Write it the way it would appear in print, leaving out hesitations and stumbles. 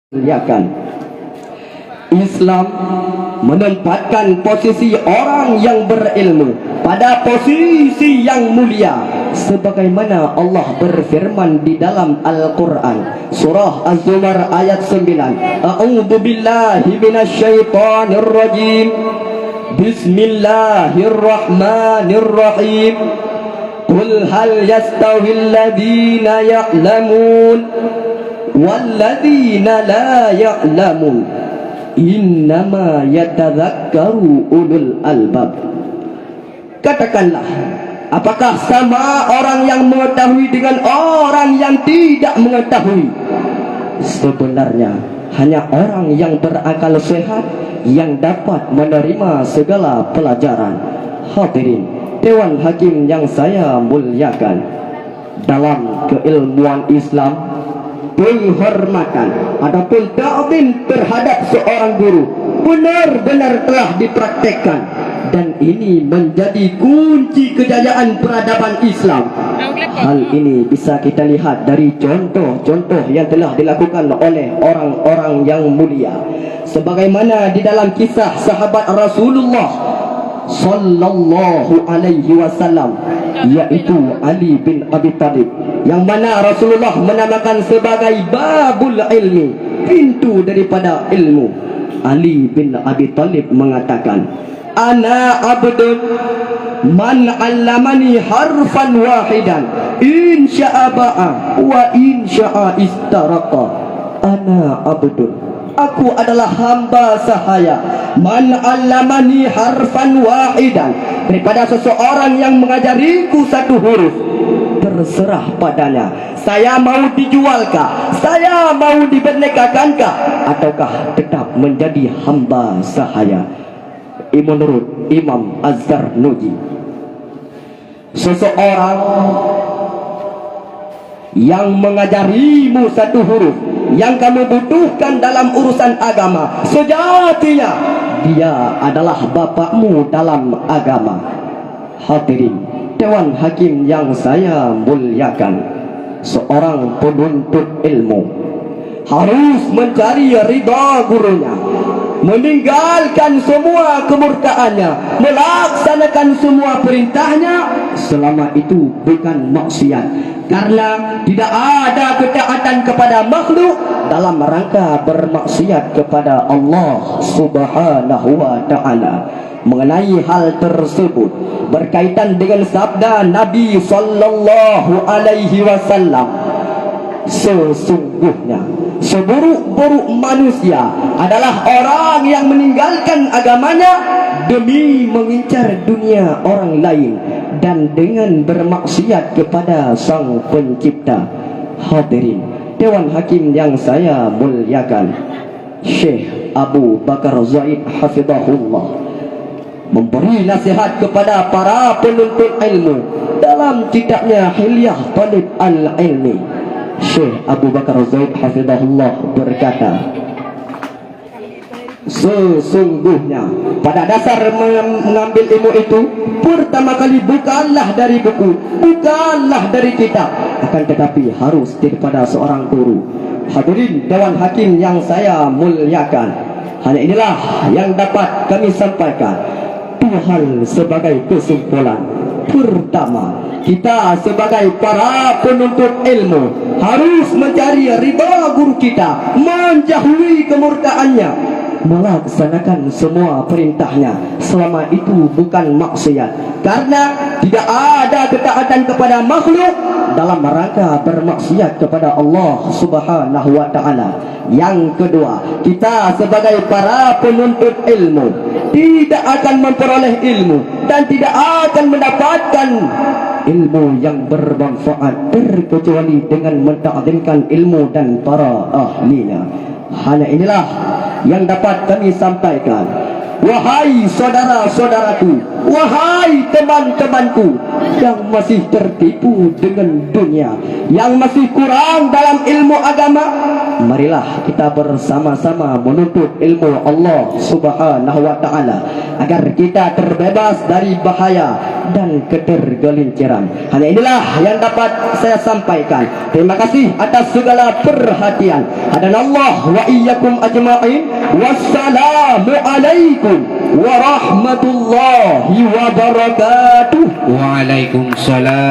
muliakan. Islam menempatkan posisi orang yang berilmu pada posisi yang mulia, sebagaimana Allah berfirman di dalam Al-Quran surah Az-Zumar ayat 9. A'udzu billahi minasyaitonir rajim. Bismillahirrahmanirrahim. Qul hal yastawil ladzina ya'lamun walladzina la ya'lamun innama yatadzakkaru ulul albab. Katakanlah, apakah sama orang yang mengetahui dengan orang yang tidak mengetahui? Sebenarnya hanya orang yang berakal sehat yang dapat menerima segala pelajaran. Hadirin Dewan Hakim yang saya muliakan, dalam keilmuan Islam, penghormatan ataupun ta'zim terhadap seorang guru benar-benar telah dipraktekkan, dan ini menjadi kunci kejayaan peradaban Islam. Hal ini bisa kita lihat dari contoh-contoh yang telah dilakukan oleh orang-orang yang mulia, sebagaimana di dalam kisah sahabat Rasulullah sallallahu alaihi wasallam, yaitu Ali bin Abi Thalib, yang mana Rasulullah menamakan sebagai babul ilmi, pintu daripada ilmu. Ali bin Abi Thalib mengatakan, ana abdun man 'allamani harfan wahidan insya'a ba'a wa insya'a istaraqa. Ana abdun, aku adalah hamba sahaya, man 'allamani harfan wahidan, daripada seseorang yang mengajariku satu huruf, terserah padanya, saya mau dijualkah, saya mau dibernekakankah, ataukah tetap menjadi hamba sahaya. Menurut Imam Az-Zarnuji, seseorang yang mengajarimu satu huruf yang kamu butuhkan dalam urusan agama, sejatinya dia adalah bapakmu dalam agama. Hadirin Dewan Hakim yang saya muliakan, seorang penuntut ilmu harus mencari ridha gurunya, meninggalkan semua kemurkaannya, melaksanakan semua perintahnya, selama itu bukan maksiat, karena tidak ada ketaatan kepada makhluk dalam rangka bermaksiat kepada Allah Subhanahu wa ta'ala. Mengenai hal tersebut berkaitan dengan sabda Nabi sallallahu alaihi wasallam, sesungguhnya seburuk-buruk manusia adalah orang yang meninggalkan agamanya demi mengincar dunia orang lain dan dengan bermaksiat kepada Sang Pencipta. Hadirin Dewan Hakim yang saya muliakan, Syekh Abu Bakar Zaid hafizahullah memberi nasihat kepada para penuntut ilmu dalam kitabnya Hilyah Talib Al-Ilmi. Syekh Abu Bakar Zaid hafizahullah berkata, sesungguhnya pada dasar mengambil ilmu itu, pertama kali bukanlah dari buku, bukanlah dari kitab, akan tetapi harus daripada seorang guru. Hadirin Dewan Hakim yang saya muliakan, hanya inilah yang dapat kami sampaikan. Dua hal sebagai kesimpulan. Pertama, kita sebagai para penuntut ilmu harus mencari ridha guru kita, menjauhi kemurkaannya, melaksanakan semua perintahnya selama itu bukan maksiat, karena tidak ada ketaatan kepada makhluk dalam rangka bermaksiat kepada Allah Subhanahu wa ta'ala. Yang kedua, kita sebagai para penuntut ilmu tidak akan memperoleh ilmu dan tidak akan mendapatkan ilmu yang bermanfaat terkecuali dengan mentakzimkan ilmu dan para ahlinya. Hanya inilah yang dapat kami sampaikan. Wahai saudara-saudaraku, wahai teman-temanku yang masih tertipu dengan dunia, yang masih kurang dalam ilmu agama, marilah kita bersama-sama menuntut ilmu Allah Subhanahu wa ta'ala, agar kita terbebas dari bahaya, dan ketergelinciran. Hanya inilah yang dapat saya sampaikan. Terima kasih atas segala perhatian. Hadanallah wa iyyakum ajma'in. Wassalamu alaikum warahmatullahi wabarakatuh. Waalaikumsalam.